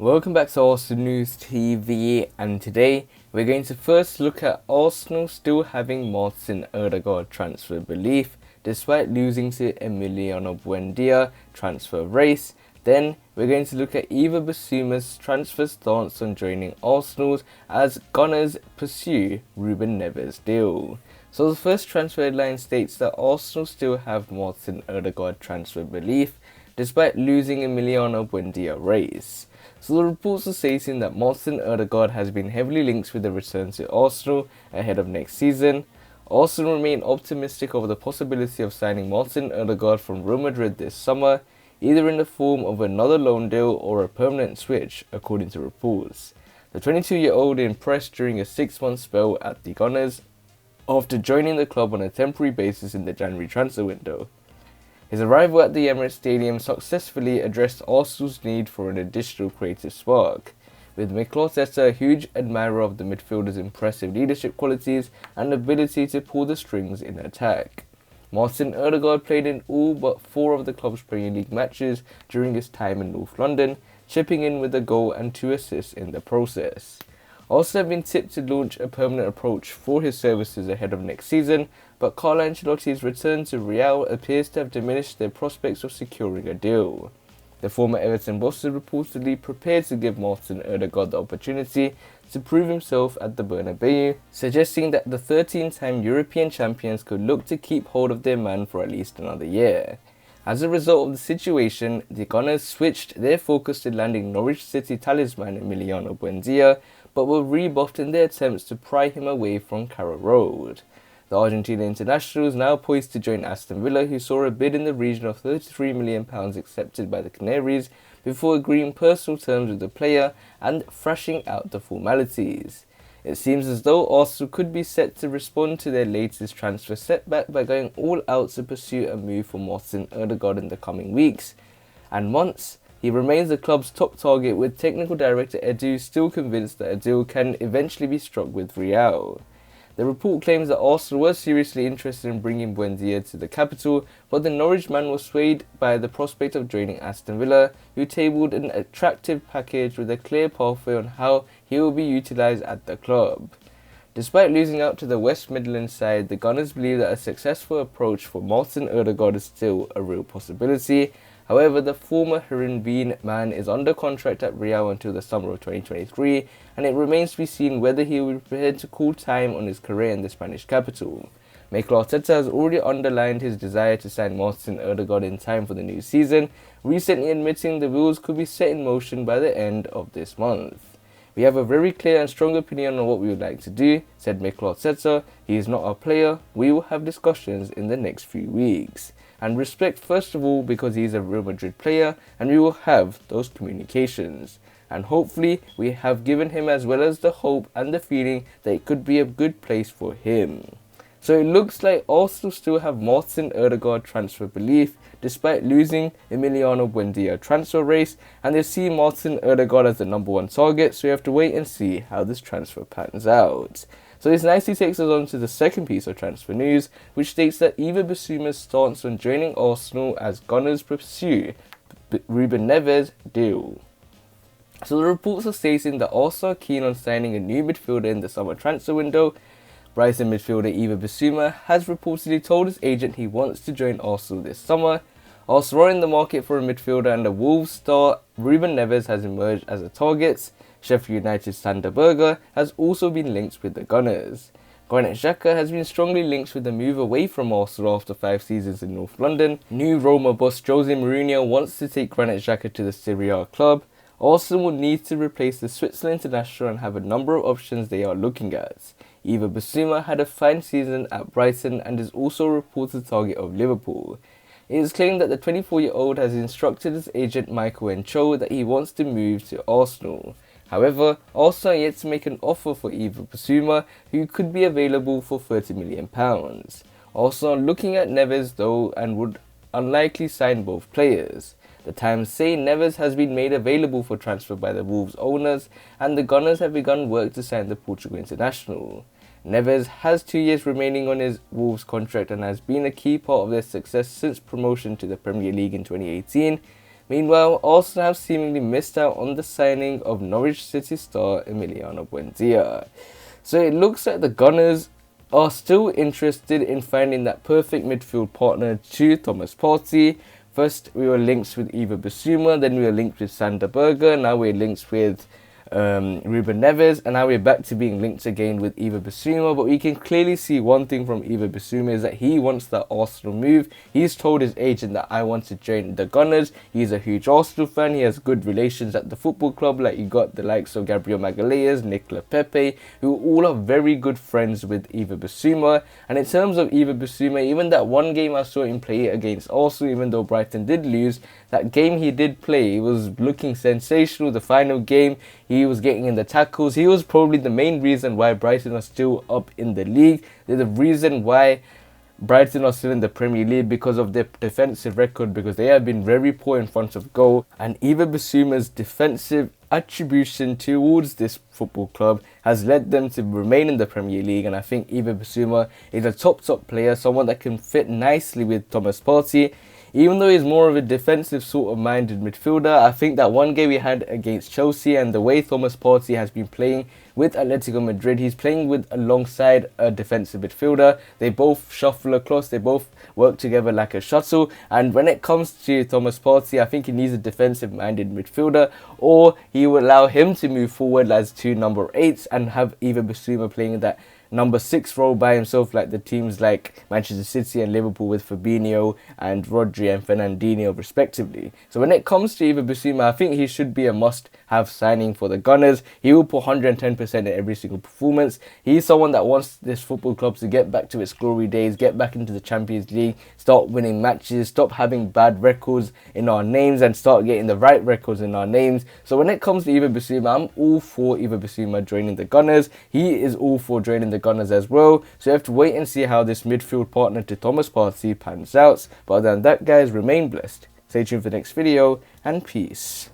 Welcome back to Arsenal News TV, and today we're going to first look at Arsenal still having Martin Odegaard transfer belief despite losing to Emiliano Buendia transfer race. Then we're going to look at Yves Bissouma's transfer stance on joining Arsenal as Gunners pursue Ruben Neves deal. So the first transfer headline states that Arsenal still have Martin Odegaard transfer belief despite losing Emiliano Buendia race. So the reports are stating that Martin Odegaard has been heavily linked with the return to Arsenal ahead of next season. Arsenal remain optimistic over the possibility of signing Martin Odegaard from Real Madrid this summer, either in the form of another loan deal or a permanent switch, according to reports. The 22-year-old impressed during a 6-month spell at the Gunners after joining the club on a temporary basis in the January transfer window. His arrival at the Emirates Stadium successfully addressed Arsenal's need for an additional creative spark, with Mikel Arteta a huge admirer of the midfielder's impressive leadership qualities and ability to pull the strings in attack. Martin Odegaard played in all but 4 of the club's Premier League matches during his time in North London, chipping in with a goal and 2 assists in the process. Arsenal have been tipped to launch a permanent approach for his services ahead of next season, but Carlo Ancelotti's return to Real appears to have diminished their prospects of securing a deal. The former Everton boss is reportedly prepared to give Martin Odegaard the opportunity to prove himself at the Bernabeu, suggesting that the 13-time European champions could look to keep hold of their man for at least another year. As a result of the situation, the Gunners switched their focus to landing Norwich City talisman Emiliano Buendia, but were rebuffed in their attempts to pry him away from Carrow Road. The Argentine international is now poised to join Aston Villa, who saw a bid in the region of £33 million accepted by the Canaries before agreeing personal terms with the player and thrashing out the formalities. It seems as though Arsenal could be set to respond to their latest transfer setback by going all out to pursue a move for Martin Odegaard in the coming weeks and months. He remains the club's top target, with technical director Edu still convinced that a deal can eventually be struck with Real. The report claims that Arsenal were seriously interested in bringing Buendia to the capital, but the Norwich man was swayed by the prospect of joining Aston Villa, who tabled an attractive package with a clear pathway on how he will be utilised at the club. Despite losing out to the West Midlands side, the Gunners believe that a successful approach for Martin Odegaard is still a real possibility. However, the former Heerenveen man is under contract at Real until the summer of 2023, and it remains to be seen whether he will be prepared to call time on his career in the Spanish capital. Mikel Arteta has already underlined his desire to sign Martin Odegaard in time for the new season, recently admitting the wheels could be set in motion by the end of this month. "We have a very clear and strong opinion on what we would like to do," said Mikel Arteta. "He is not our player. We will have discussions in the next few weeks. And respect first of all because he is a Real Madrid player, and we will have those communications. And hopefully we have given him as well as the hope and the feeling that it could be a good place for him." So it looks like Arsenal still have Martin Odegaard transfer belief despite losing Emiliano Buendia transfer race, and they see Martin Odegaard as the #1 target, so you have to wait and see how this transfer pans out. So this nicely takes us on to the second piece of transfer news, which states that Yves Bissouma's stance on joining Arsenal as Gunners pursue Ruben Neves deal. So the reports are stating that Arsenal are keen on signing a new midfielder in the summer transfer window. Brighton midfielder Yves Bissouma has reportedly told his agent he wants to join Arsenal this summer. Arsenal are in the market for a midfielder, and the Wolves star Ruben Neves has emerged as a target. Sheffield United's Sander Berge has also been linked with the Gunners. Granit Xhaka has been strongly linked with the move away from Arsenal after 5 seasons in North London. New Roma boss Jose Mourinho wants to take Granit Xhaka to the Serie A club. Arsenal will need to replace the Switzerland international and have a number of options they are looking at. Yves Bissouma had a fine season at Brighton and is also a reported target of Liverpool. It is claimed that the 24-year-old has instructed his agent Michael Cho that he wants to move to Arsenal. However, Arsenal are yet to make an offer for Yves Bissouma, who could be available for £30 million. Arsenal are looking at Neves though and would unlikely sign both players. The Times say Neves has been made available for transfer by the Wolves owners, and the Gunners have begun work to sign the Portugal international. Neves has 2 years remaining on his Wolves contract and has been a key part of their success since promotion to the Premier League in 2018. Meanwhile, Arsenal have seemingly missed out on the signing of Norwich City star Emiliano Buendia. So it looks like the Gunners are still interested in finding that perfect midfield partner to Thomas Partey. First, we were linked with Yves Bissouma, then we were linked with Sander Berge, now we're linked with Ruben Neves, and now we're back to being linked again with Yves Bissouma. But we can clearly see one thing from Yves Bissouma is that he wants that Arsenal move. He's told his agent that I want to join the Gunners. He's a huge Arsenal fan. He has good relations at the football club, like you got the likes of Gabriel Magalhaes, Nicola Pepe, who all are very good friends with Yves Bissouma. And in terms of Yves Bissouma, even that one game I saw him play against Arsenal, even though Brighton did lose, that game he did play, he was looking sensational. The final game, he was getting in the tackles. He was probably the main reason why Brighton are still up in the league. They're the reason why Brighton are still in the Premier League, because of their defensive record, because they have been very poor in front of goal. And Yves Bissouma's defensive attribution towards this football club has led them to remain in the Premier League. And I think Yves Bissouma is a top player, someone that can fit nicely with Thomas Partey. Even though he's more of a defensive sort of minded midfielder, I think that one game we had against Chelsea and the way Thomas Partey has been playing with Atletico Madrid, he's playing with alongside a defensive midfielder. They both shuffle across, they both work together like a shuttle. And when it comes to Thomas Partey, I think he needs a defensive minded midfielder, or he will allow him to move forward as two number 8s and have Yves Bissouma playing that number 6 role by himself, like the teams like Manchester City and Liverpool with Fabinho and Rodri and Fernandinho respectively. So when it comes to Yves Bissouma, I think he should be a must-have signing for the Gunners. He will put 110% in every single performance. He's someone that wants this football club to get back to its glory days, get back into the Champions League, start winning matches, stop having bad records in our names and start getting the right records in our names. So when it comes to Yves Bissouma, I'm all for Yves Bissouma joining the Gunners. He is all for joining the Gunners as well. So you have to wait and see how this midfield partner to Thomas Partey pans out. But other than that, guys, remain blessed. Stay tuned for the next video, and peace.